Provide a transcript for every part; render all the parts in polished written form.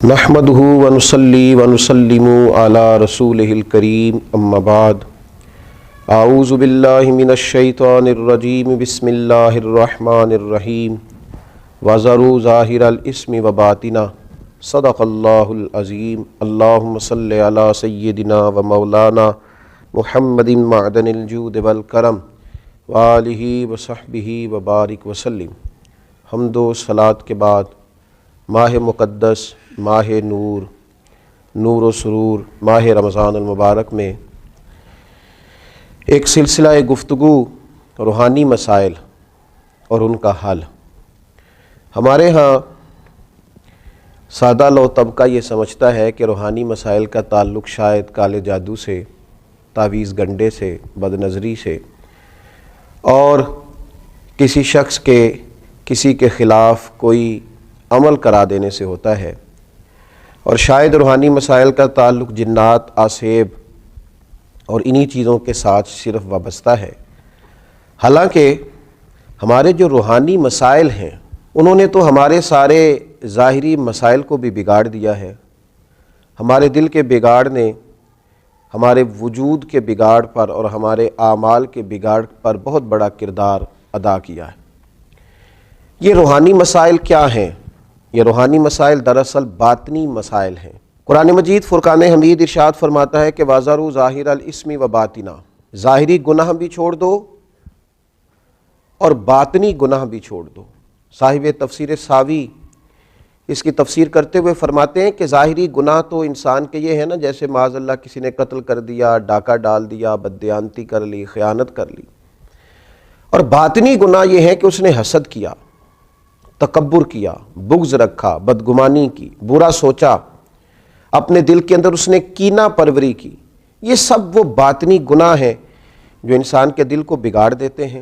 نحمدہ ونصلی ونسلم علی رسولہ الکریم اما بعد اعوذ باللہ من الشیطان الرجیم بسم اللہ الرحمن الرحیم وذروا ظاہر الاسم وباطنہ صدق اللہ العظیم اللہم صلی علی سیدنا و مولانا محمد معدن الجود والکرم وآلہ وصحبہ وبارک وسلم۔ حمد و صلاۃ کے بعد ماہ مقدس، ماہ نور، نور و سرور، ماہ رمضان المبارک میں ایک سلسلہ گفتگو روحانی مسائل اور ان کا حل۔ ہمارے ہاں سادہ لو طبقہ یہ سمجھتا ہے کہ روحانی مسائل کا تعلق شاید کالے جادو سے، تعویذ گنڈے سے، بد نظری سے اور کسی شخص کے کسی کے خلاف کوئی عمل کرا دینے سے ہوتا ہے، اور شاید روحانی مسائل کا تعلق جنات، آسیب اور انہی چیزوں کے ساتھ صرف وابستہ ہے۔ حالانکہ ہمارے جو روحانی مسائل ہیں انہوں نے تو ہمارے سارے ظاہری مسائل کو بھی بگاڑ دیا ہے۔ ہمارے دل کے بگاڑ نے ہمارے وجود کے بگاڑ پر اور ہمارے اعمال کے بگاڑ پر بہت بڑا کردار ادا کیا ہے۔ یہ روحانی مسائل کیا ہیں؟ یہ روحانی مسائل دراصل باطنی مسائل ہیں۔ قرآن مجید فرقان حمید ارشاد فرماتا ہے کہ وَذَرُوا ظَاهِرَ الْإِثْمِ وَبَاطِنَهُ، ظاہری گناہ بھی چھوڑ دو اور باطنی گناہ بھی چھوڑ دو۔ صاحب تفسیر ساوی اس کی تفسیر کرتے ہوئے فرماتے ہیں کہ ظاہری گناہ تو انسان کے یہ ہے نا، جیسے معاذ اللہ کسی نے قتل کر دیا، ڈاکہ ڈال دیا، بددیانتی کر لی، خیانت کر لی، اور باطنی گناہ یہ ہے کہ اس نے حسد کیا، تکبر کیا، بغض رکھا، بدگمانی کی، برا سوچا، اپنے دل کے اندر اس نے کینہ پروری کی۔ یہ سب وہ باطنی گناہ ہیں جو انسان کے دل کو بگاڑ دیتے ہیں،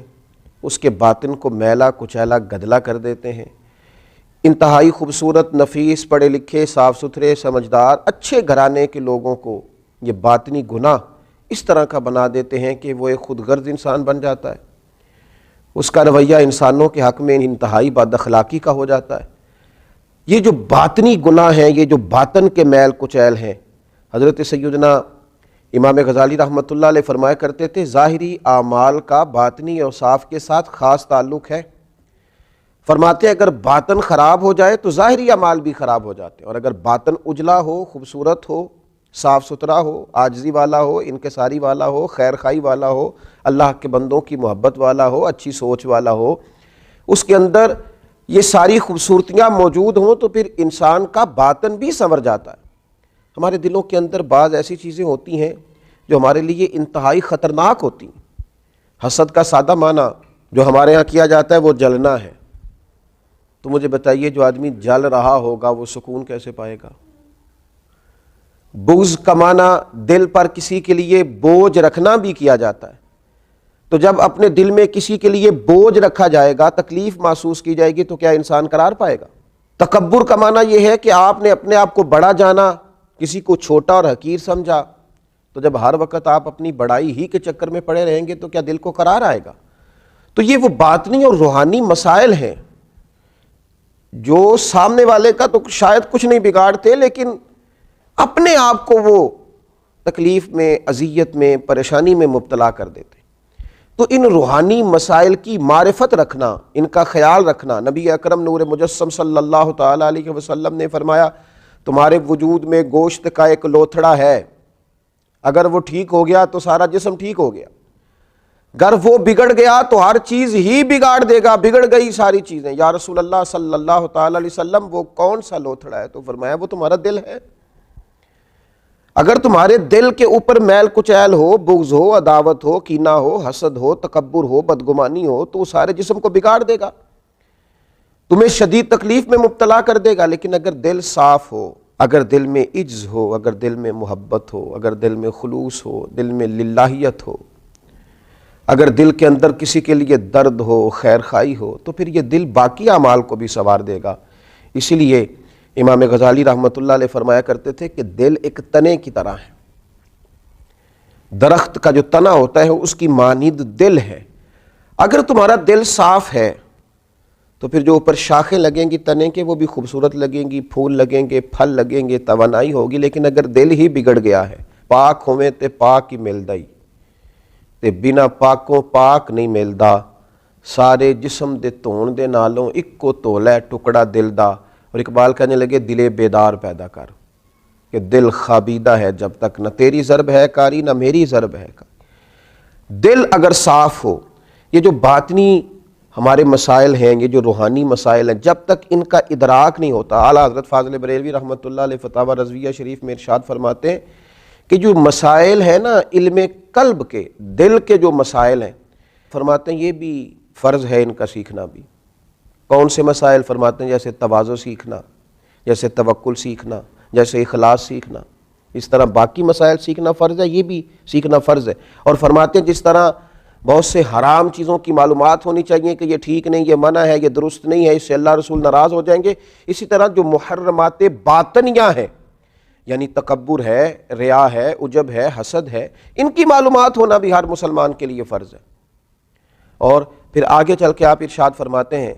اس کے باطن کو میلا کچیلا گدلا کر دیتے ہیں۔ انتہائی خوبصورت، نفیس، پڑھے لکھے، صاف ستھرے، سمجھدار، اچھے گھرانے کے لوگوں کو یہ باطنی گناہ اس طرح کا بنا دیتے ہیں کہ وہ ایک خود غرض انسان بن جاتا ہے، اس کا رویہ انسانوں کے حق میں انتہائی بد اخلاقی کا ہو جاتا ہے۔ یہ جو باطنی گناہ ہیں، یہ جو باطن کے میل کچیل ہیں، حضرت سیدنا امام غزالی رحمۃ اللہ علیہ فرمایا کرتے تھے ظاہری اعمال کا باطنی اوصاف کے ساتھ خاص تعلق ہے۔ فرماتے ہیں اگر باطن خراب ہو جائے تو ظاہری اعمال بھی خراب ہو جاتے ہیں، اور اگر باطن اجلا ہو، خوبصورت ہو، صاف ستھرا ہو، عاجزی والا ہو، انکساری والا ہو، خیر خواہی والا ہو، اللہ کے بندوں کی محبت والا ہو، اچھی سوچ والا ہو، اس کے اندر یہ ساری خوبصورتیاں موجود ہوں تو پھر انسان کا باطن بھی سنور جاتا ہے۔ ہمارے دلوں کے اندر بعض ایسی چیزیں ہوتی ہیں جو ہمارے لیے انتہائی خطرناک ہوتی ہیں۔ حسد کا سادہ معنی جو ہمارے ہاں کیا جاتا ہے وہ جلنا ہے۔ تو مجھے بتائیے جو آدمی جل رہا ہوگا وہ سکون کیسے پائے گا؟ بغض کا معنی دل پر کسی کے لیے بوجھ رکھنا بھی کیا جاتا ہے۔ تو جب اپنے دل میں کسی کے لیے بوجھ رکھا جائے گا، تکلیف محسوس کی جائے گی، تو کیا انسان قرار پائے گا؟ تکبر کا معنی یہ ہے کہ آپ نے اپنے آپ کو بڑا جانا، کسی کو چھوٹا اور حقیر سمجھا، تو جب ہر وقت آپ اپنی بڑائی ہی کے چکر میں پڑے رہیں گے تو کیا دل کو قرار آئے گا؟ تو یہ وہ باطنی اور روحانی مسائل ہیں جو سامنے والے کا تو شاید کچھ نہیں بگاڑتے، لیکن اپنے آپ کو وہ تکلیف میں، اذیت میں، پریشانی میں مبتلا کر دیتے۔ تو ان روحانی مسائل کی معرفت رکھنا، ان کا خیال رکھنا، نبی اکرم نور مجسم صلی اللہ تعالیٰ علیہ وسلم نے فرمایا تمہارے وجود میں گوشت کا ایک لوتھڑا ہے، اگر وہ ٹھیک ہو گیا تو سارا جسم ٹھیک ہو گیا، اگر وہ بگڑ گیا تو ہر چیز ہی بگاڑ دے گا، بگڑ گئی ساری چیزیں۔ یا رسول اللہ صلی اللہ تعالیٰ علیہ وسلم وہ کون سا لوتھڑا ہے؟ تو فرمایا وہ تمہارا دل ہے۔ اگر تمہارے دل کے اوپر میل کچیل ہو، بغض ہو، عداوت ہو، کینہ ہو، حسد ہو، تکبر ہو، بدگمانی ہو، تو وہ سارے جسم کو بگاڑ دے گا، تمہیں شدید تکلیف میں مبتلا کر دے گا۔ لیکن اگر دل صاف ہو، اگر دل میں عجز ہو، اگر دل میں محبت ہو، اگر دل میں خلوص ہو، دل میں للہیت ہو، اگر دل کے اندر کسی کے لیے درد ہو، خیر خواہی ہو، تو پھر یہ دل باقی اعمال کو بھی سنوار دے گا۔ اسی لیے امام غزالی رحمۃ اللہ علیہ فرمایا کرتے تھے کہ دل ایک تنے کی طرح ہے، درخت کا جو تنا ہوتا ہے اس کی مانند دل ہے۔ اگر تمہارا دل صاف ہے تو پھر جو اوپر شاخیں لگیں گی تنے کے وہ بھی خوبصورت لگیں گی، پھول لگیں گے، پھل لگیں گے، توانائی ہوگی، لیکن اگر دل ہی بگڑ گیا ہے، پاک ہوئے تے پاک ہی ملدا ہی تے بنا پاکوں پاک نہیں ملدا، سارے جسم دے دھون دے نالوں اکو تولا ہے ٹکڑا دل دا۔ اور اقبال کہنے لگے دل بیدار پیدا کر، کہ دل خوابیدہ ہے جب تک، نہ تیری ضرب ہے کاری نہ میری ضرب ہے کاری۔ دل اگر صاف ہو، یہ جو باطنی ہمارے مسائل ہیں، یہ جو روحانی مسائل ہیں، جب تک ان کا ادراک نہیں ہوتا، اعلیٰ حضرت فاضل بریلوی رحمۃ اللہ علیہ فتاوی رضویہ شریف میں ارشاد فرماتے ہیں کہ جو مسائل ہیں نا علم قلب کے، دل کے جو مسائل ہیں، فرماتے ہیں یہ بھی فرض ہے ان کا سیکھنا بھی۔ کون سے مسائل؟ فرماتے ہیں جیسے تواضع سیکھنا، جیسے توکل سیکھنا، جیسے اخلاص سیکھنا، اس طرح باقی مسائل سیکھنا فرض ہے، یہ بھی سیکھنا فرض ہے۔ اور فرماتے ہیں جس طرح بہت سے حرام چیزوں کی معلومات ہونی چاہیے کہ یہ ٹھیک نہیں، یہ منع ہے، یہ درست نہیں ہے، اس سے اللہ رسول ناراض ہو جائیں گے، اسی طرح جو محرمات باطنیہ ہیں، یعنی تکبر ہے، ریا ہے، عجب ہے، حسد ہے، ان کی معلومات ہونا بھی ہر مسلمان کے لیے فرض ہے۔ اور پھر آگے چل کے آپ ارشاد فرماتے ہیں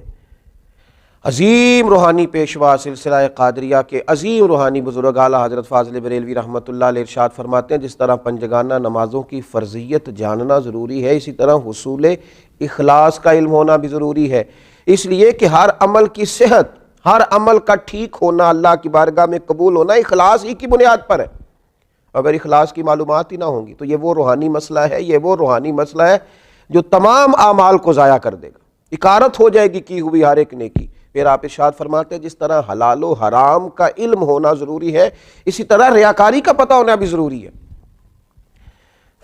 عظیم روحانی پیشوا سلسلہ قادریہ کے عظیم روحانی بزرگ اعلیٰ حضرت فاضل بریلوی رحمۃ اللہ علیہ ارشاد فرماتے ہیں جس طرح پنجگانہ نمازوں کی فرضیت جاننا ضروری ہے، اسی طرح حصول اخلاص کا علم ہونا بھی ضروری ہے، اس لیے کہ ہر عمل کی صحت، ہر عمل کا ٹھیک ہونا، اللہ کی بارگاہ میں قبول ہونا اخلاص ہی کی بنیاد پر ہے۔ اگر اخلاص کی معلومات ہی نہ ہوں گی تو یہ وہ روحانی مسئلہ ہے، یہ وہ روحانی مسئلہ ہے جو تمام اعمال کو ضائع کر دے گا، اکارت ہو جائے گی کی ہوئی ہر ایک نیکی۔ پھر آپ ارشاد فرماتے ہیں جس طرح حلال و حرام کا علم ہونا ضروری ہے، اسی طرح ریاکاری کا پتہ ہونا بھی ضروری ہے۔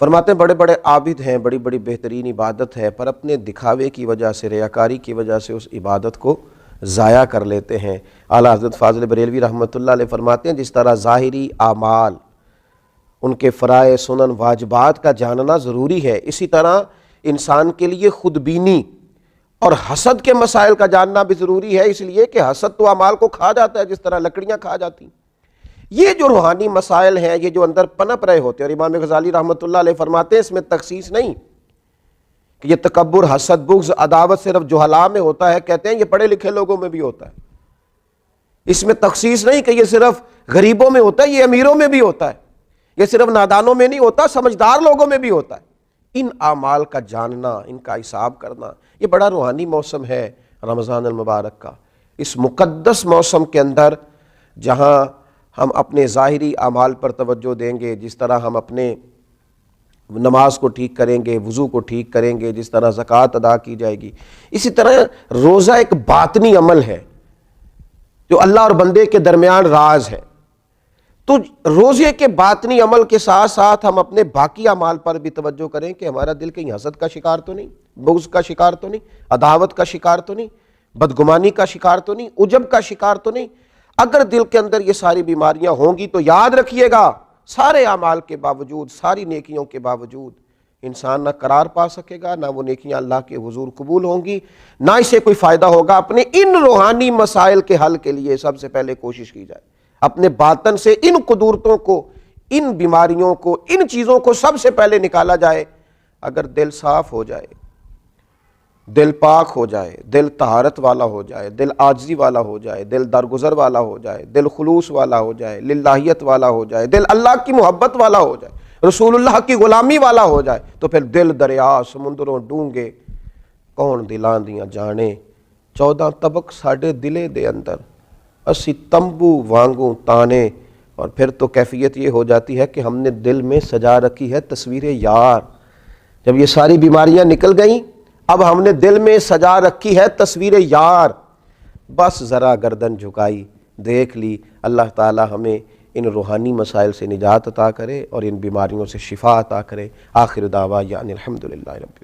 فرماتے ہیں بڑے بڑے عابد ہیں، بڑی بڑی بہترین عبادت ہے، پر اپنے دکھاوے کی وجہ سے، ریاکاری کی وجہ سے اس عبادت کو ضائع کر لیتے ہیں۔ اعلیٰ حضرت فاضل بریلوی رحمۃ اللہ علیہ فرماتے ہیں جس طرح ظاہری اعمال، ان کے فرائض، سنن، واجبات کا جاننا ضروری ہے، اسی طرح انسان کے لیے خود بینی اور حسد کے مسائل کا جاننا بھی ضروری ہے، اس لیے کہ حسد تو اعمال کو کھا جاتا ہے جس طرح لکڑیاں کھا جاتی ہیں۔ یہ جو روحانی مسائل ہیں، یہ جو اندر پنپ رہے ہوتے ہیں، اور امام غزالی رحمۃ اللہ علیہ فرماتے ہیں اس میں تخصیص نہیں کہ یہ تکبر، حسد، بغض، عداوت صرف جہلاء میں ہوتا ہے، کہتے ہیں یہ پڑھے لکھے لوگوں میں بھی ہوتا ہے۔ اس میں تخصیص نہیں کہ یہ صرف غریبوں میں ہوتا ہے، یہ امیروں میں بھی ہوتا ہے، یہ صرف نادانوں میں نہیں ہوتا، سمجھدار لوگوں میں بھی ہوتا ہے۔ ان اعمال کا جاننا، ان کا حساب کرنا، یہ بڑا روحانی موسم ہے رمضان المبارک کا۔ اس مقدس موسم کے اندر جہاں ہم اپنے ظاہری اعمال پر توجہ دیں گے، جس طرح ہم اپنے نماز کو ٹھیک کریں گے، وضو کو ٹھیک کریں گے، جس طرح زکوٰۃ ادا کی جائے گی، اسی طرح روزہ ایک باطنی عمل ہے جو اللہ اور بندے کے درمیان راز ہے۔ تو روزے کے باطنی عمل کے ساتھ ساتھ ہم اپنے باقی اعمال پر بھی توجہ کریں کہ ہمارا دل کہیں حسد کا شکار تو نہیں، بغض کا شکار تو نہیں، عداوت کا شکار تو نہیں، بدگمانی کا شکار تو نہیں، عجب کا شکار تو نہیں۔ اگر دل کے اندر یہ ساری بیماریاں ہوں گی تو یاد رکھیے گا سارے اعمال کے باوجود، ساری نیکیوں کے باوجود انسان نہ قرار پا سکے گا، نہ وہ نیکیاں اللہ کے حضور قبول ہوں گی، نہ اسے کوئی فائدہ ہوگا۔ اپنے ان روحانی مسائل کے حل کے لیے سب سے پہلے کوشش کی جائے اپنے باطن سے ان قدورتوں کو، ان بیماریوں کو، ان چیزوں کو سب سے پہلے نکالا جائے۔ اگر دل صاف ہو جائے، دل پاک ہو جائے، دل طہارت والا ہو جائے، دل عاجزی والا ہو جائے، دل درگزر والا ہو جائے، دل خلوص والا ہو جائے، للہیت والا ہو جائے، دل اللہ کی محبت والا ہو جائے، رسول اللہ کی غلامی والا ہو جائے، تو پھر دل دریا سمندروں ڈونگے کون دلاں دیاں جانے، 14 طبق ساڈے دلے دے اندر، اسی تمبو وانگوں تانے۔ اور پھر تو کیفیت یہ ہو جاتی ہے کہ ہم نے دل میں سجا رکھی ہے تصویر یار۔ جب یہ ساری بیماریاں نکل گئیں، اب ہم نے دل میں سجا رکھی ہے تصویر یار، بس ذرا گردن جھکائی، دیکھ لی۔ اللہ تعالی ہمیں ان روحانی مسائل سے نجات عطا کرے اور ان بیماریوں سے شفا عطا کرے۔ آخر دعوانا الحمدللہ رب